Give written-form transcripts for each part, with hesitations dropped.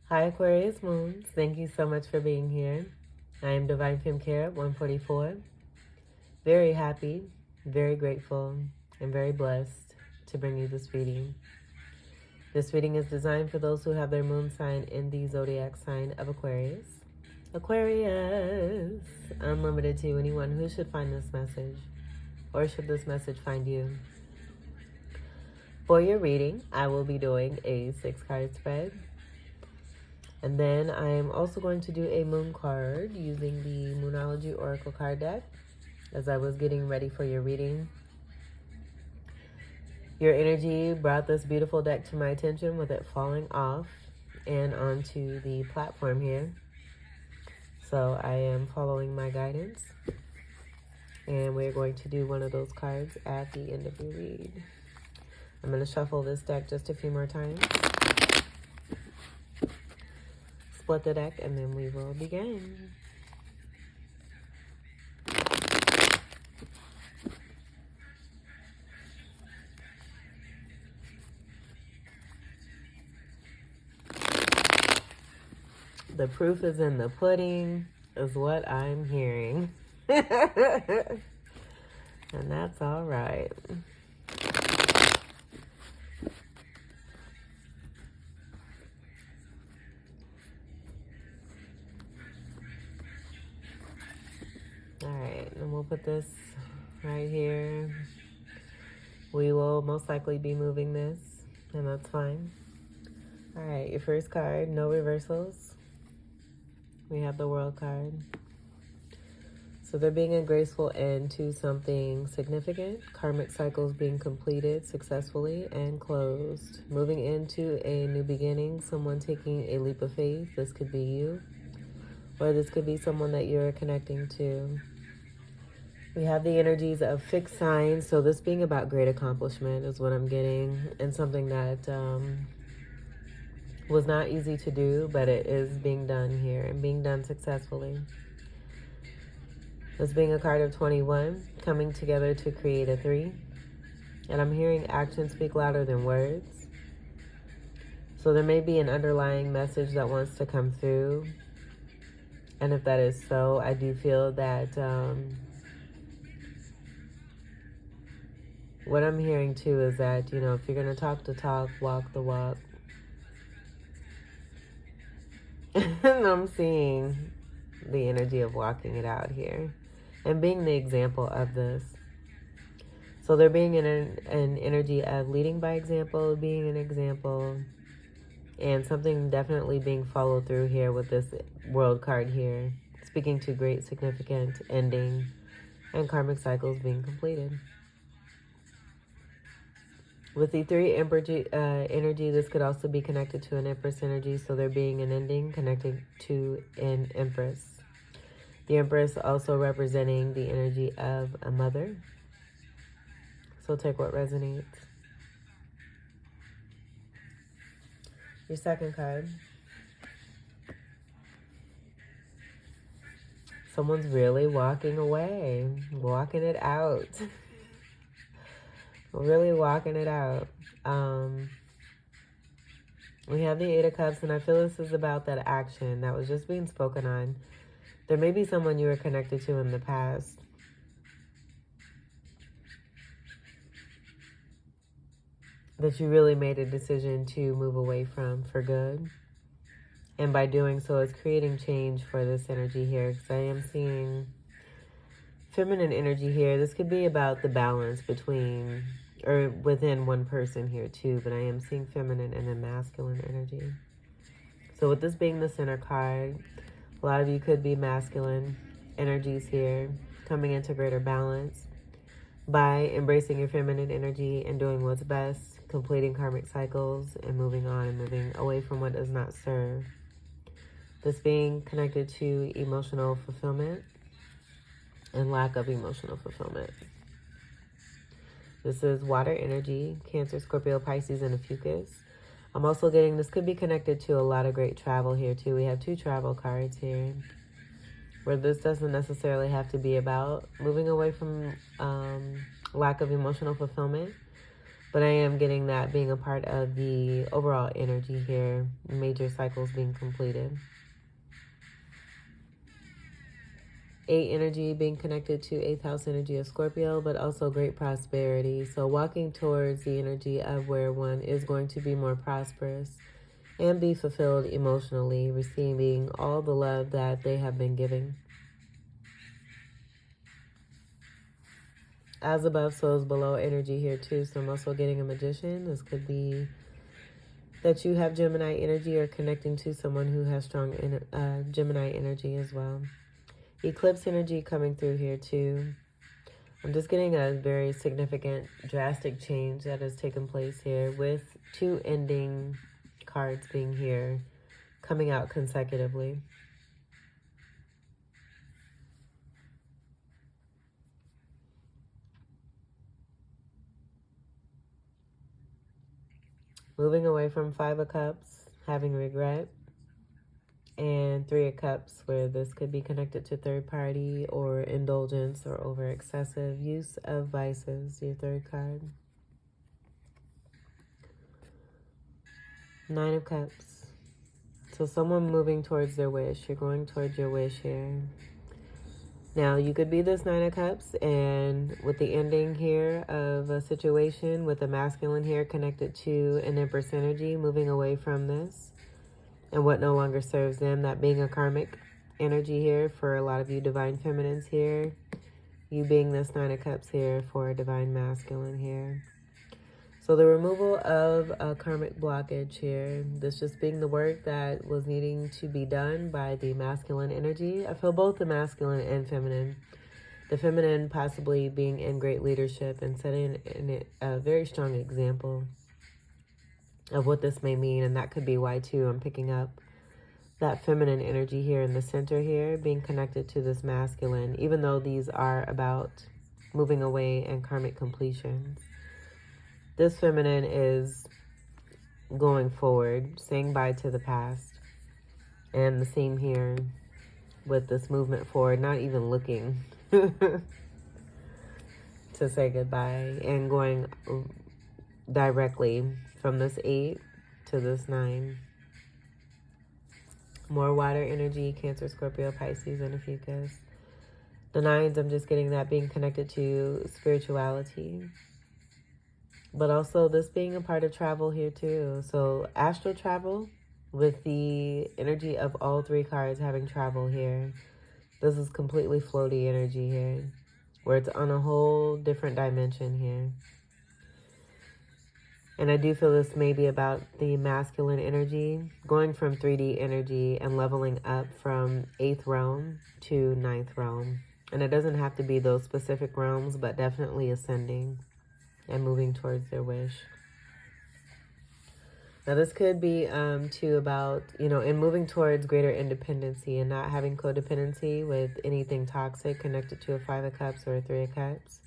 Hi Aquarius Moons, thank you so much for being here. I am Divine Femme Care 144. Very happy, very grateful, and very blessed to bring you this reading. This reading is designed for those who have their moon sign in the zodiac sign of Aquarius. Aquarius, unlimited to anyone who should find this message, or should this message find you. For your reading, I will be doing a 6-card spread. And then I am also going to do a moon card using the Moonology Oracle card deck as I was getting ready for your reading. Your energy brought this beautiful deck to my attention with it falling off and onto the platform here. So I am following my guidance. And we're going to do one of those cards at the end of your read. I'm going to shuffle this deck just a few more times. Split the deck, and then we will begin. The proof is in the pudding, is what I'm hearing. And that's all right. Alright, and we'll put this right here. We will most likely be moving this, and that's fine. Alright, your first card, no reversals. We have the World card. So there being a graceful end to something significant, karmic cycles being completed successfully and closed. Moving into a new beginning, someone taking a leap of faith. This could be you, or this could be someone that you're connecting to. We have the energies of fixed signs, so this being about great accomplishment is what I'm getting, and something that was not easy to do, but it is being done here and being done successfully. This being a card of 21, coming together to create a 3. And I'm hearing actions speak louder than words. So there may be an underlying message that wants to come through. And if that is so, I do feel that what I'm hearing too is that, you know, if you're going to talk the talk, walk the walk. And I'm seeing the energy of walking it out here and being the example of this. So there being an energy of leading by example, being an example, and something definitely being followed through here with this World card here, speaking to great significant ending and karmic cycles being completed. With the 3 energy, this could also be connected to an Empress energy, so there being an ending connected to an Empress. The Empress also representing the energy of a mother. So take what resonates. Your second card. Someone's really walking away, walking it out. Really walking it out. We have the 8 of Cups, and I feel this is about that action that was just being spoken on. There may be someone you were connected to in the past. That you really made a decision to move away from for good. And by doing so, it's creating change for this energy here. Because I am seeing feminine energy here. This could be about the balance between, or within one person here too, but I am seeing feminine and then masculine energy. So with this being the center card, a lot of you could be masculine energies here, coming into greater balance by embracing your feminine energy and doing what's best, completing karmic cycles and moving on and moving away from what does not serve. This being connected to emotional fulfillment and lack of emotional fulfillment. This is water energy, Cancer, Scorpio, Pisces, and a Fucus. I'm also getting, this could be connected to a lot of great travel here too. We have 2 travel cards here, where this doesn't necessarily have to be about moving away from lack of emotional fulfillment, But I am getting that being a part of the overall energy here, major cycles being completed. 8 energy being connected to 8th house energy of Scorpio, but also great prosperity. So walking towards the energy of where one is going to be more prosperous and be fulfilled emotionally, receiving all the love that they have been giving. As above, so is below energy here too. So I'm also getting a magician. This could be that you have Gemini energy or connecting to someone who has strong Gemini energy as well. Eclipse energy coming through here too. I'm just getting a very significant, drastic change that has taken place here with 2 ending cards being here, coming out consecutively. Moving away from 5 of Cups, having regret, and 3 of Cups, where this could be connected to third party or indulgence or over excessive use of vices, your 3rd card. 9 of Cups. So someone moving towards their wish. You're going towards your wish here. Now, you could be this 9 of Cups, and with the ending here of a situation with a masculine here connected to an Empress energy, moving away from this and what no longer serves them, that being a karmic energy here for a lot of you divine feminines here. You being this 9 of Cups here for a divine masculine here. So the removal of a karmic blockage here, this just being the work that was needing to be done by the masculine energy. I feel both the masculine and feminine. The feminine possibly being in great leadership and setting a very strong example of what this may mean. And that could be why, too, I'm picking up that feminine energy here in the center here, being connected to this masculine, even though these are about moving away and karmic completions. This feminine is going forward, saying bye to the past. And the same here with this movement forward, not even looking to say goodbye and going directly from this 8 to this 9. More water energy, Cancer, Scorpio, Pisces, and a Fucus. The 9s, I'm just getting that being connected to spirituality. But also this being a part of travel here too. So astral travel with the energy of all 3 cards having travel here. This is completely floaty energy here, where it's on a whole different dimension here. And I do feel this may be about the masculine energy, going from 3D energy and leveling up from 8th realm to 9th realm. And it doesn't have to be those specific realms, but definitely ascending and moving towards their wish. Now this could be too about, in moving towards greater independency and not having codependency with anything toxic connected to a 5 of Cups or a 3 of Cups.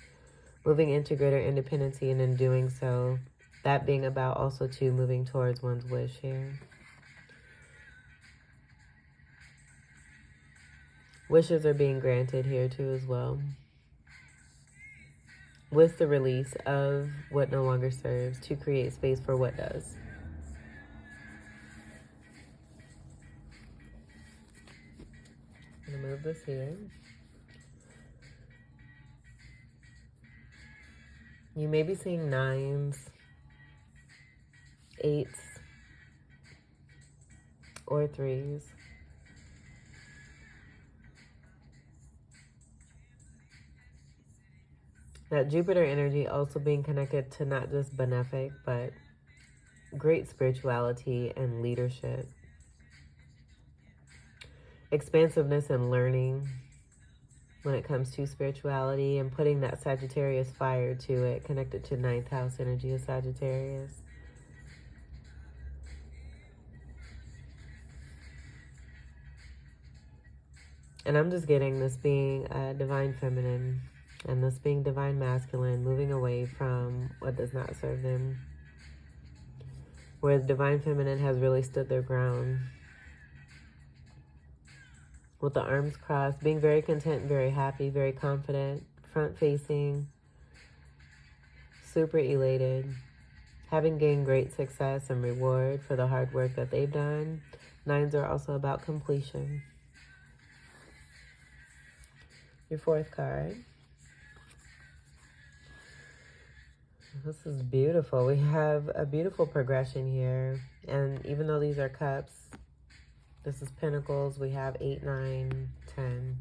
Moving into greater independency, and in doing so, that being about also too moving towards one's wish here. Wishes are being granted here too as well, with the release of what no longer serves to create space for what does. I'm going to move this here. You may be seeing 9s, 8s, or 3s. That Jupiter energy also being connected to not just benefic, but great spirituality and leadership. Expansiveness and learning when it comes to spirituality, and putting that Sagittarius fire to it, connected to 9th house energy of Sagittarius. And I'm just getting this being divine feminine and this being divine masculine, moving away from what does not serve them, where the divine feminine has really stood their ground with the arms crossed, being very content, very happy, very confident, front facing, super elated, having gained great success and reward for the hard work that they've done. Nines are also about completion. Your fourth card. This is beautiful. We have a beautiful progression here. And even though these are cups, this is pentacles. We have 8, 9, 10.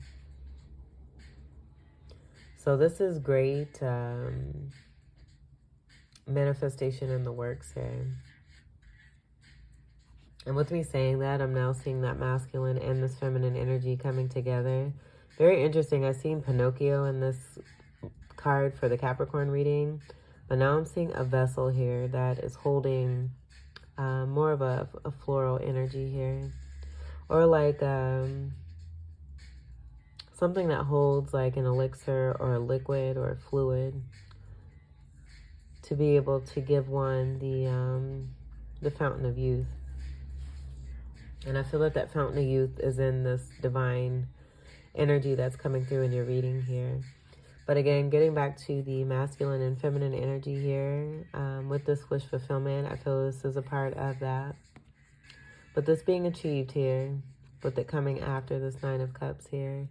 So this is great manifestation in the works here. And with me saying that, I'm now seeing that masculine and this feminine energy coming together. Very interesting. I've seen Pinocchio in this card for the Capricorn reading. But now I'm seeing a vessel here that is holding more of a floral energy here. Or like something that holds like an elixir or a liquid or a fluid, to be able to give one the fountain of youth. And I feel that that fountain of youth is in this divine energy that's coming through in your reading here. But again, getting back to the masculine and feminine energy here, with this wish fulfillment, I feel this is a part of that. But this being achieved here, with it coming after this 9 of Cups here,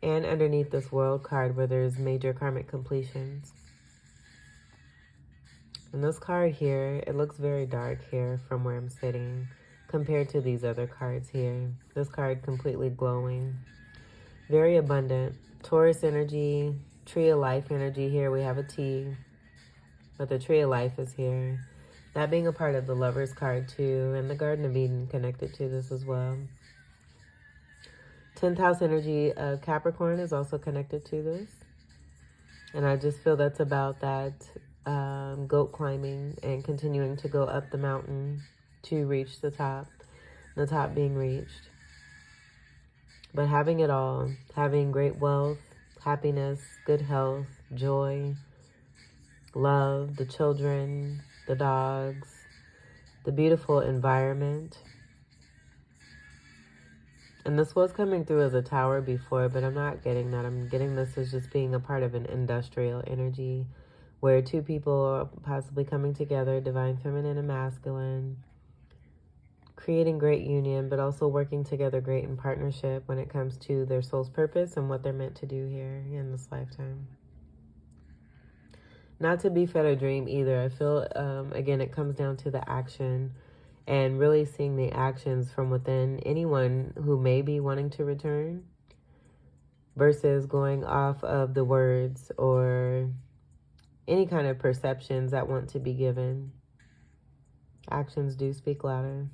and underneath this World card where there's major karmic completions. And this card here, it looks very dark here from where I'm sitting compared to these other cards here. This card completely glowing, very abundant. Taurus energy, Tree of Life energy here. We have a T, but the Tree of Life is here. That being a part of the Lovers card too, and the Garden of Eden connected to this as well. 10th house energy of Capricorn is also connected to this. And I just feel that's about that goat climbing and continuing to go up the mountain to reach the top being reached. But having it all, having great wealth, happiness, good health, joy, love, the children, the dogs, the beautiful environment. And this was coming through as a tower before, but I'm not getting that. I'm getting this as just being a part of an industrial energy where two people are possibly coming together, divine feminine and masculine, creating great union, but also working together great in partnership when it comes to their soul's purpose and what they're meant to do here in this lifetime. Not to be fed a dream either. I feel, again, it comes down to the action and really seeing the actions from within anyone who may be wanting to return versus going off of the words or any kind of perceptions that want to be given. Actions do speak louder.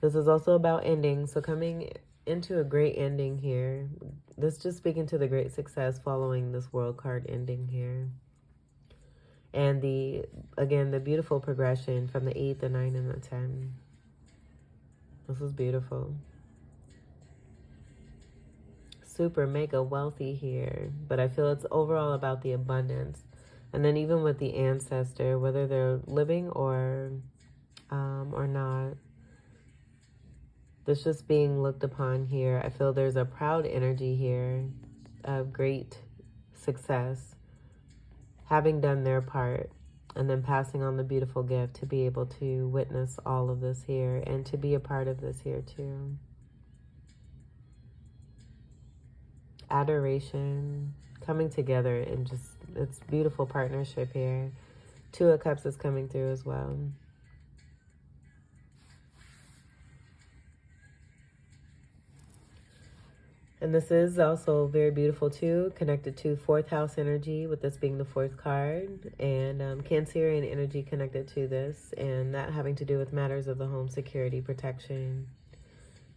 This is also about ending. So coming into a great ending here. This just speaking to the great success following this World card ending here. And again, the beautiful progression from the 8, the 9, and the 10. This is beautiful. Super mega wealthy here. But I feel it's overall about the abundance. And then even with the ancestor, whether they're living or not, this just being looked upon here. I feel there's a proud energy here of great success, having done their part, and then passing on the beautiful gift to be able to witness all of this here and to be a part of this here too. Adoration, coming together, and just, it's beautiful partnership here. 2 of Cups is coming through as well. And this is also very beautiful too, connected to 4th house energy, with this being the 4th card, and Cancerian energy connected to this, and that having to do with matters of the home, security, protection,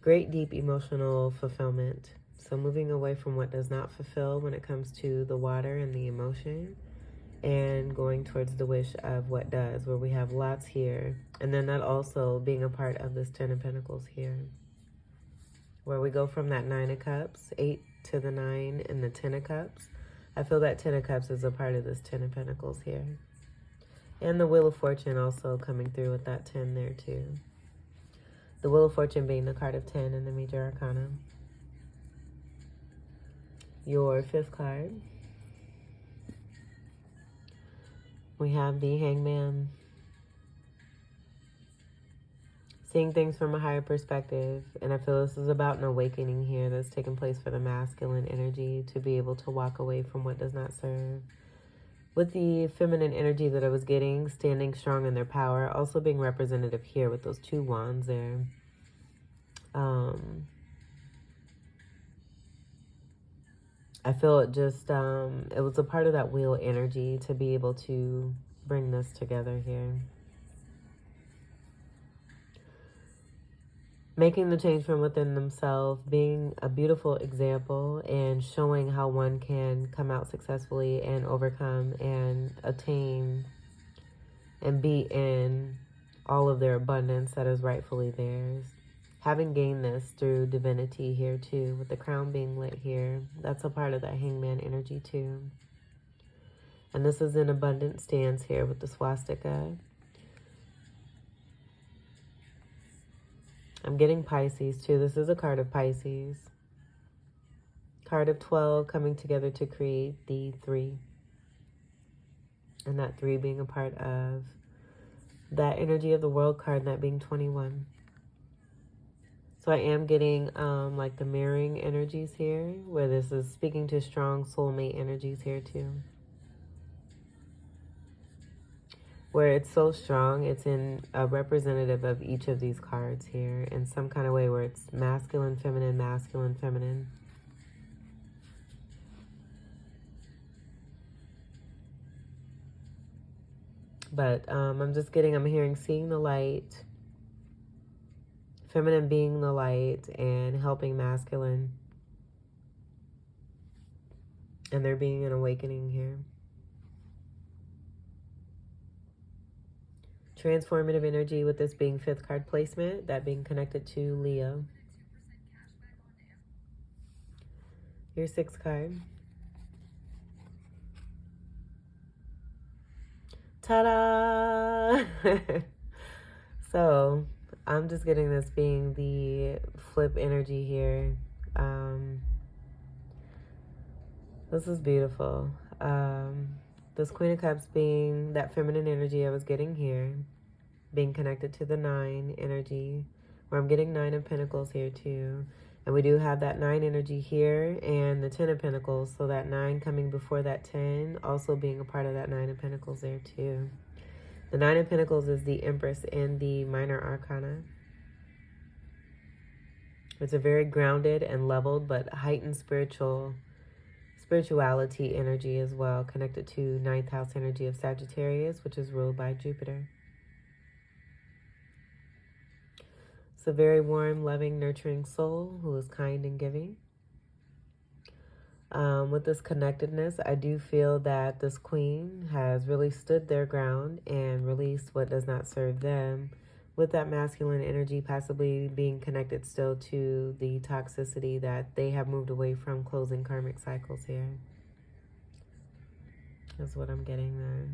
great deep emotional fulfillment. So moving away from what does not fulfill when it comes to the water and the emotion, and going towards the wish of what does, where we have lots here. And then that also being a part of this 10 of Pentacles here, where we go from that 9 of Cups, 8 to the 9 and the 10 of Cups. I feel that 10 of Cups is a part of this 10 of Pentacles here. And the Wheel of Fortune also coming through with that 10 there too. The Wheel of Fortune being the card of 10 in the Major Arcana. Your 5th card. We have the Hangman. seeing things from a higher perspective. And I feel this is about an awakening here that's taking place for the masculine energy to be able to walk away from what does not serve. With the feminine energy that I was getting, standing strong in their power, also being representative here with those 2 wands there. I feel it just, it was a part of that wheel energy to be able to bring this together here. Making the change from within themselves, being a beautiful example and showing how one can come out successfully and overcome and attain and be in all of their abundance that is rightfully theirs. Having gained this through divinity here too, with the crown being lit here, that's a part of that hangman energy too. And this is an abundant stance here with the swastika. I'm getting Pisces too. This is a card of Pisces. Card of 12 coming together to create the 3. And that 3 being a part of that energy of the world card, and that being 21. So I am getting like the mirroring energies here, where this is speaking to strong soulmate energies here too. Where it's so strong, it's in a representative of each of these cards here in some kind of way, where it's masculine, feminine, masculine, feminine. But I'm just getting, I'm hearing seeing the light, feminine being the light and helping masculine. And there being an awakening here. Transformative energy with this being 5th card placement, that being connected to Leo. Your 6th card. Ta-da! So, I'm just getting this being the flip energy here. This is beautiful. This Queen of Cups being that feminine energy I was getting here, being connected to the 9 energy, where I'm getting 9 of Pentacles here too. And we do have that 9 energy here and the 10 of Pentacles. So that 9 coming before that 10, also being a part of that 9 of Pentacles there too. The 9 of Pentacles is the Empress in the Minor Arcana. It's a very grounded and leveled but heightened spirituality energy as well, connected to 9th house energy of Sagittarius, which is ruled by Jupiter. It's a very warm, loving, nurturing soul who is kind and giving. With this connectedness, I do feel that this queen has really stood their ground and released what does not serve them, with that masculine energy possibly being connected still to the toxicity that they have moved away from, closing karmic cycles here. That's what I'm getting there.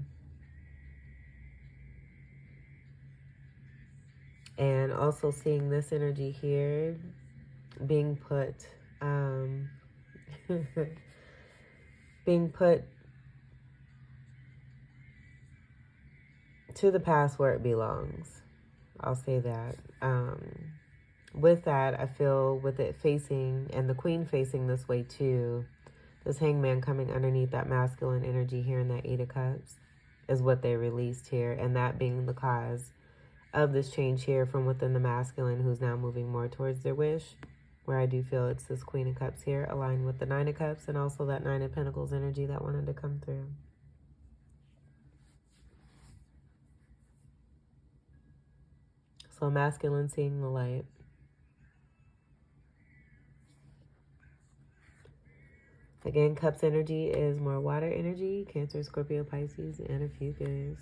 And also seeing this energy here being put being put to the past where it belongs. I'll say that. With that, I feel with it facing, and the queen facing this way too, this hangman coming underneath that masculine energy here in that 8 of Cups is what they released here. And that being the cause of this change here from within the masculine, who's now moving more towards their wish. Where I do feel it's this Queen of Cups here aligned with the 9 of Cups and also that 9 of Pentacles energy that wanted to come through. So masculine seeing the light. Again, Cups energy is more water energy, Cancer, Scorpio, Pisces, and a Fucus.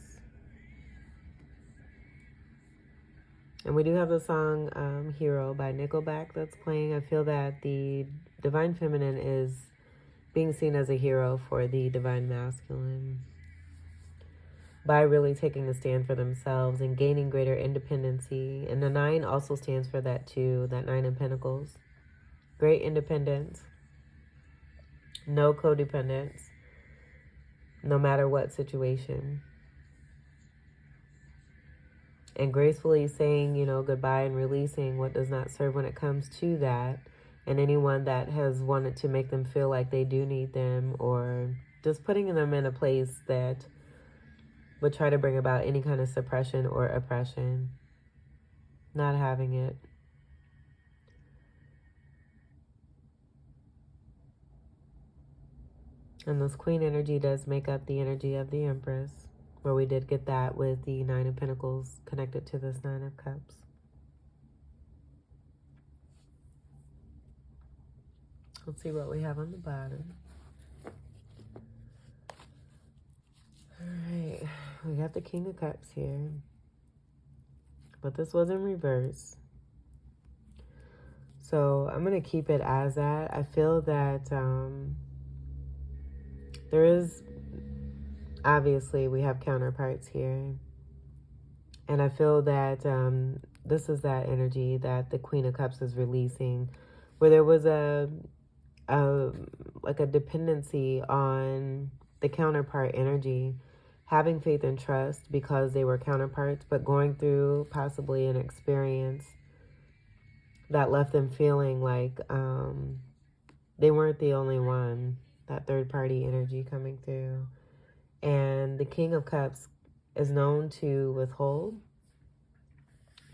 And we do have the song Hero by Nickelback that's playing. I feel that the Divine Feminine is being seen as a hero for the Divine Masculine by really taking a stand for themselves and gaining greater independency. And the 9 also stands for that too, that 9 of Pentacles. Great independence. No codependence. No matter what situation. and gracefully saying, you know, goodbye and releasing what does not serve when it comes to that. And anyone that has wanted to make them feel like they do need them, or just putting them in a place that would try to bring about any kind of suppression or oppression. Not having it. And this Queen energy does make up the energy of the Empress, where we did get that with the Nine of Pentacles connected to this Nine of Cups. Let's see what we have on the bottom. Alright, we got the King of Cups here. But this was in reverse. So I'm going to keep it as that. I feel that there is, obviously, we have counterparts here. And I feel that this is that energy that the Queen of Cups is releasing, where there was like a dependency on the counterpart energy, having faith and trust because they were counterparts, but going through possibly an experience that left them feeling like they weren't the only one, that third party energy coming through. And the King of Cups is known to withhold.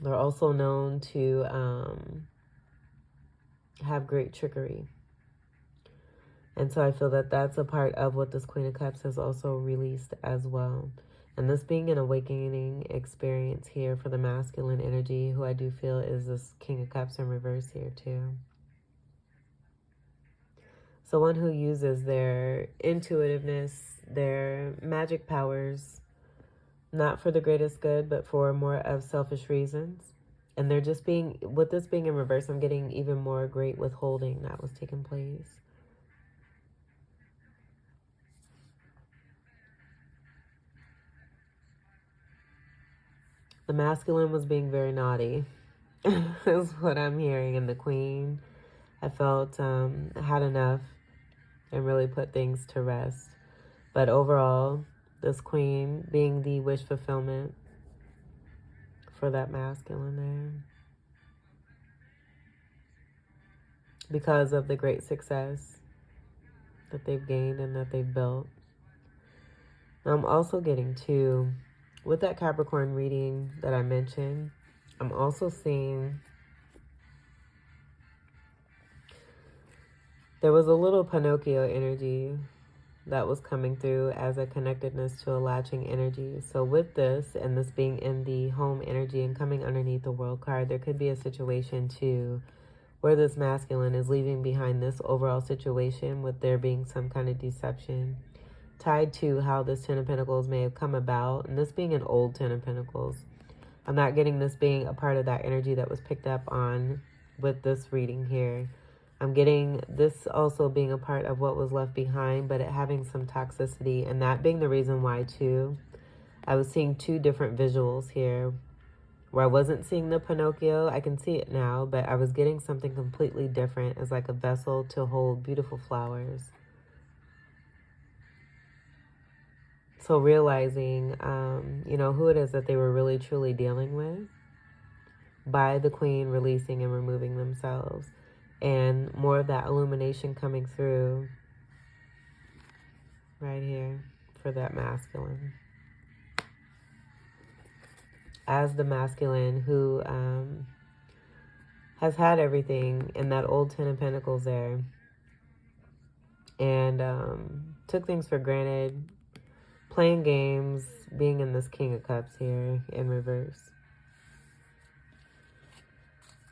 They're also known to have great trickery. And so I feel that that's a part of what this Queen of Cups has also released as well. And this being an awakening experience here for the masculine energy, who I do feel is this King of Cups in reverse here too. Someone who uses their intuitiveness, their magic powers, not for the greatest good, but for more of selfish reasons. And they're just being, with this being in reverse, I'm getting even more great withholding that was taking place. The masculine was being very naughty, is what I'm hearing. And the Queen, I felt, had enough and really put things to rest. But overall, this Queen being the wish fulfillment for that masculine there, because of the great success that they've gained and that they've built. I'm also getting to, with that Capricorn reading that I mentioned, I'm also seeing there was a little Pinocchio energy that was coming through as a connectedness to a latching energy. So with this, and this being in the home energy and coming underneath the World card, there could be a situation too where this masculine is leaving behind this overall situation with there being some kind of deception tied to how this Ten of Pentacles may have come about. And this being an old Ten of Pentacles, I'm not getting this being a part of that energy that was picked up on with this reading here. I'm getting this also being a part of what was left behind, but it having some toxicity, and that being the reason why too. I was seeing two different visuals here where I wasn't seeing the Pinocchio. I can see it now, but I was getting something completely different as like a vessel to hold beautiful flowers. So realizing, you know, who it is that they were really truly dealing with by the Queen releasing and removing themselves. And more of that illumination coming through right here for that masculine. As the masculine who has had everything in that old Ten of Pentacles there. And took things for granted. Playing games, being in this King of Cups here in reverse.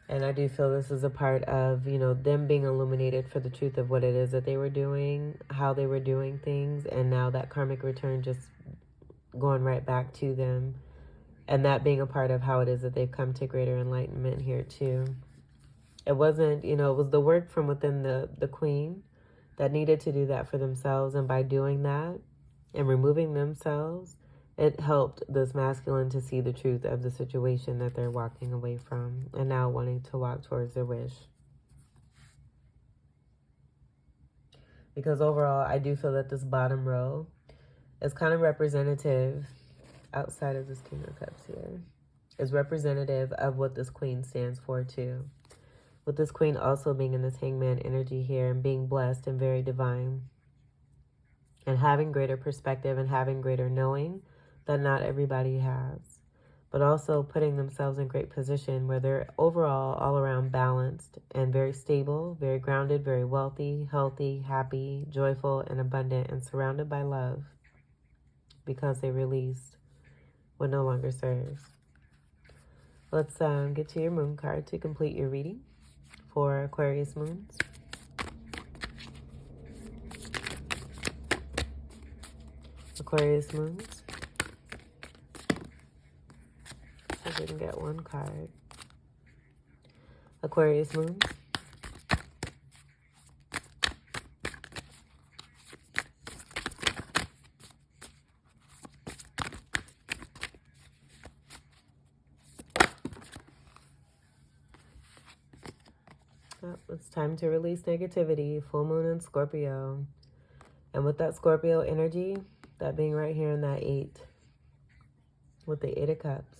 And I do feel this is a part of, you know, them being illuminated for the truth of what it is that they were doing, how they were doing things, and now that karmic return just going right back to them. And that being a part of how it is that they've come to greater enlightenment here too. It wasn't, you know, it was the work from within the Queen that needed to do that for themselves. And by doing that and removing themselves, it helped this masculine to see the truth of the situation that they're walking away from and now wanting to walk towards their wish. Because overall, I do feel that this bottom row is kind of representative outside of this King of Cups here. is representative of what this queen stands for too. With this queen also being in this hangman energy here and being blessed and very divine. And having greater perspective and having greater knowing that not everybody has. But also putting themselves in great position where they're overall all around balanced and very stable, very grounded, very wealthy, healthy, happy, joyful, and abundant, and surrounded by love because they released what no longer serves. Let's get to your moon card to complete your reading for Aquarius moons. Aquarius moons. I didn't get one card. Aquarius moons. Oh, it's time to release negativity. Full moon in Scorpio. And with that Scorpio energy, that being right here in that 8. With the 8 of Cups.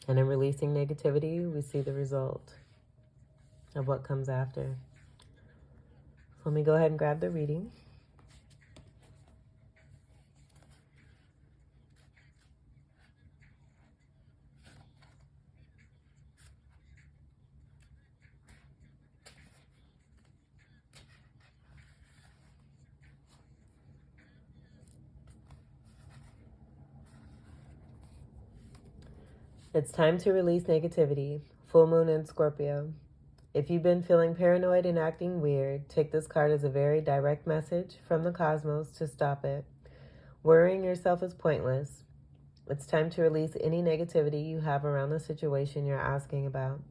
And in releasing negativity, we see the result of what comes after. So let me go ahead and grab the reading. It's time to release negativity. Full moon in Scorpio. If you've been feeling paranoid and acting weird, take this card as a very direct message from the cosmos to stop it. Worrying yourself is pointless. It's time to release any negativity you have around the situation you're asking about.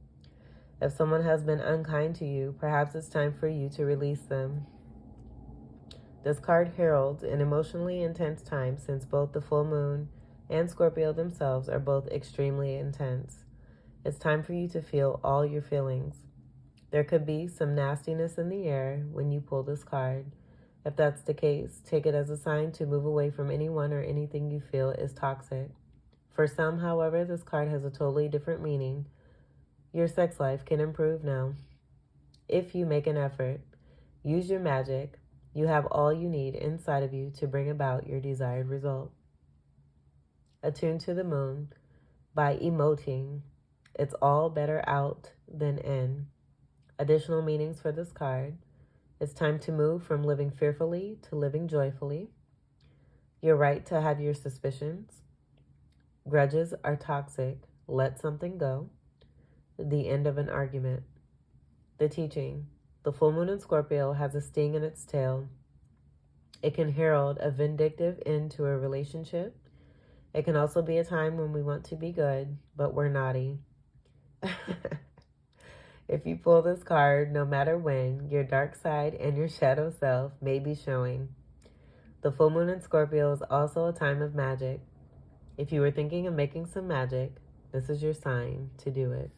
If someone has been unkind to you, perhaps it's time for you to release them. This card heralds an emotionally intense time since both the full moon and Scorpio themselves are both extremely intense. It's time for you to feel all your feelings. There could be some nastiness in the air when you pull this card. If that's the case, take it as a sign to move away from anyone or anything you feel is toxic. For some, however, this card has a totally different meaning. Your sex life can improve now. If you make an effort, use your magic, you have all you need inside of you to bring about your desired result. Attune to the moon by emoting. It's all better out than in. Additional meanings for this card. It's time to move from living fearfully to living joyfully. You're right to have your suspicions. Grudges are toxic. Let something go. The end of an argument. The teaching. The full moon in Scorpio has a sting in its tail. It can herald a vindictive end to a relationship. It can also be a time when we want to be good, but we're naughty. If you pull this card, no matter when, your dark side and your shadow self may be showing. The full moon in Scorpio is also a time of magic. If you were thinking of making some magic, this is your sign to do it.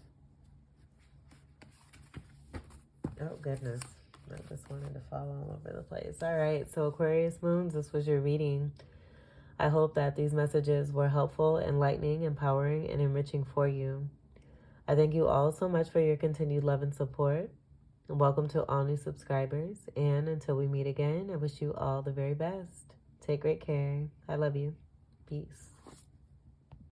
Oh, goodness. I just wanted to fall all over the place. All right, so Aquarius moons, this was your reading. I hope that these messages were helpful, enlightening, empowering, and enriching for you. I thank you all so much for your continued love and support. And welcome to all new subscribers. And until we meet again, I wish you all the very best. Take great care. I love you. Peace.